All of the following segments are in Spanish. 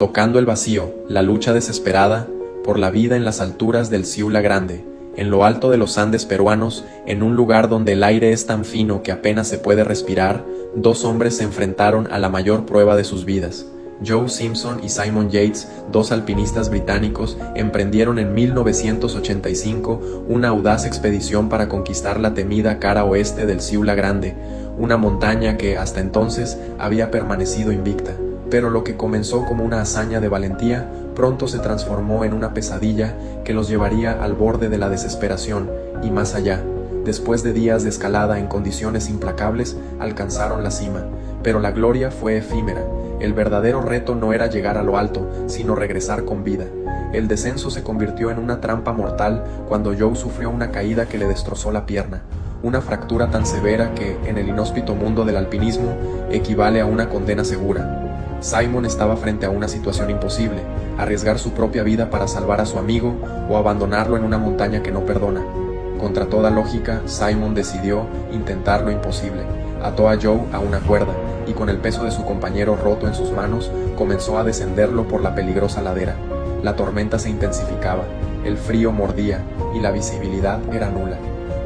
Tocando el vacío, la lucha desesperada por la vida en las alturas del Ciula Grande, en lo alto de los Andes peruanos, en un lugar donde el aire es tan fino que apenas se puede respirar, dos hombres se enfrentaron a la mayor prueba de sus vidas. Joe Simpson y Simon Yates, dos alpinistas británicos, emprendieron en 1985 una audaz expedición para conquistar la temida cara oeste del Ciula Grande, una montaña que, hasta entonces, había permanecido invicta. Pero lo que comenzó como una hazaña de valentía, pronto se transformó en una pesadilla que los llevaría al borde de la desesperación y más allá. Después de días de escalada en condiciones implacables, alcanzaron la cima, pero la gloria fue efímera. El verdadero reto no era llegar a lo alto, sino regresar con vida. El descenso se convirtió en una trampa mortal cuando Joe sufrió una caída que le destrozó la pierna, una fractura tan severa que, en el inhóspito mundo del alpinismo, equivale a una condena segura. Simon estaba frente a una situación imposible: arriesgar su propia vida para salvar a su amigo o abandonarlo en una montaña que no perdona. Contra toda lógica, Simon decidió intentar lo imposible. Ató a Joe a una cuerda y, con el peso de su compañero roto en sus manos, comenzó a descenderlo por la peligrosa ladera. La tormenta se intensificaba, el frío mordía y la visibilidad era nula.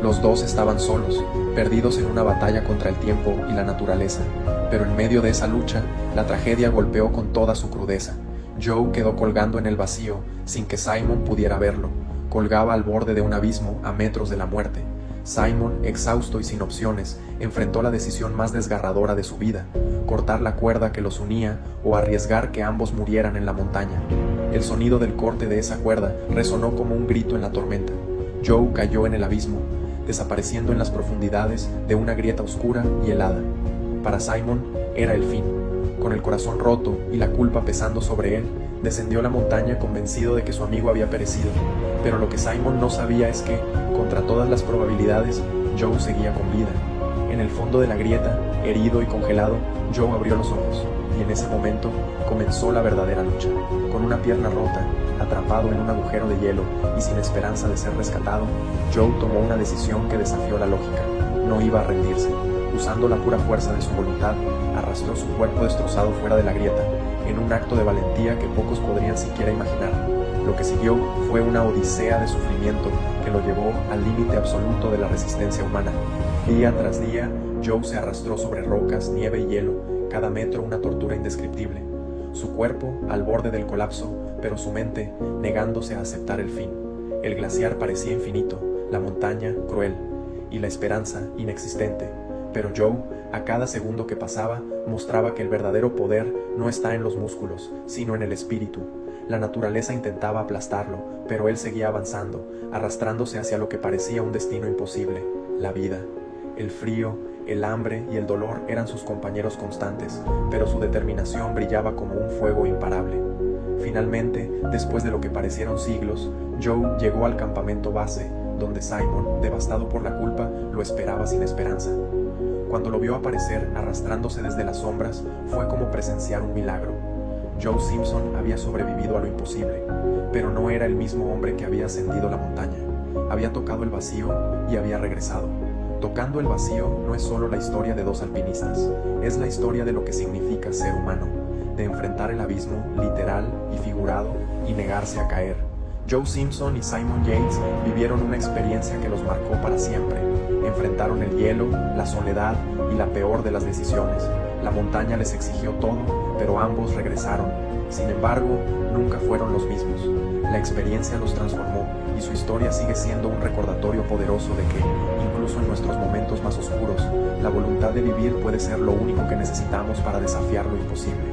Los dos estaban solos, perdidos en una batalla contra el tiempo y la naturaleza. Pero en medio de esa lucha, la tragedia golpeó con toda su crudeza. Joe quedó colgando en el vacío, sin que Simon pudiera verlo. Colgaba al borde de un abismo, a metros de la muerte. Simon, exhausto y sin opciones, enfrentó la decisión más desgarradora de su vida: cortar la cuerda que los unía o arriesgar que ambos murieran en la montaña. El sonido del corte de esa cuerda resonó como un grito en la tormenta. Joe cayó en el abismo, desapareciendo en las profundidades de una grieta oscura y helada. Para Simon era el fin. Con el corazón roto y la culpa pesando sobre él, descendió la montaña convencido de que su amigo había perecido. Pero lo que Simon no sabía es que, contra todas las probabilidades, Joe seguía con vida. En el fondo de la grieta, herido y congelado, Joe abrió los ojos, y en ese momento comenzó la verdadera lucha. Con una pierna rota, atrapado en un agujero de hielo y sin esperanza de ser rescatado, Joe tomó una decisión que desafió la lógica. No iba a rendirse. Usando la pura fuerza de su voluntad, arrastró su cuerpo destrozado fuera de la grieta, en un acto de valentía que pocos podrían siquiera imaginar. Lo que siguió fue una odisea de sufrimiento que lo llevó al límite absoluto de la resistencia humana. Día tras día, Joe se arrastró sobre rocas, nieve y hielo, cada metro una tortura indescriptible. Su cuerpo al borde del colapso, pero su mente negándose a aceptar el fin. El glaciar parecía infinito, la montaña cruel y la esperanza inexistente. Pero Joe, a cada segundo que pasaba, mostraba que el verdadero poder no está en los músculos, sino en el espíritu. La naturaleza intentaba aplastarlo, pero él seguía avanzando, arrastrándose hacia lo que parecía un destino imposible: la vida. El frío, el hambre y el dolor eran sus compañeros constantes, pero su determinación brillaba como un fuego imparable. Finalmente, después de lo que parecieron siglos, Joe llegó al campamento base, donde Simon, devastado por la culpa, lo esperaba sin esperanza. Cuando lo vio aparecer arrastrándose desde las sombras, fue como presenciar un milagro. Joe Simpson había sobrevivido a lo imposible, pero no era el mismo hombre que había ascendido la montaña. Había tocado el vacío y había regresado. Tocando el vacío no es solo la historia de dos alpinistas, es la historia de lo que significa ser humano, de enfrentar el abismo literal y figurado y negarse a caer. Joe Simpson y Simon Yates vivieron una experiencia que los marcó para siempre. Enfrentaron el hielo, la soledad y la peor de las decisiones. La montaña les exigió todo, pero ambos regresaron. Sin embargo, nunca fueron los mismos. La experiencia los transformó y su historia sigue siendo un recordatorio poderoso de que, incluso en nuestros momentos más oscuros, la voluntad de vivir puede ser lo único que necesitamos para desafiar lo imposible.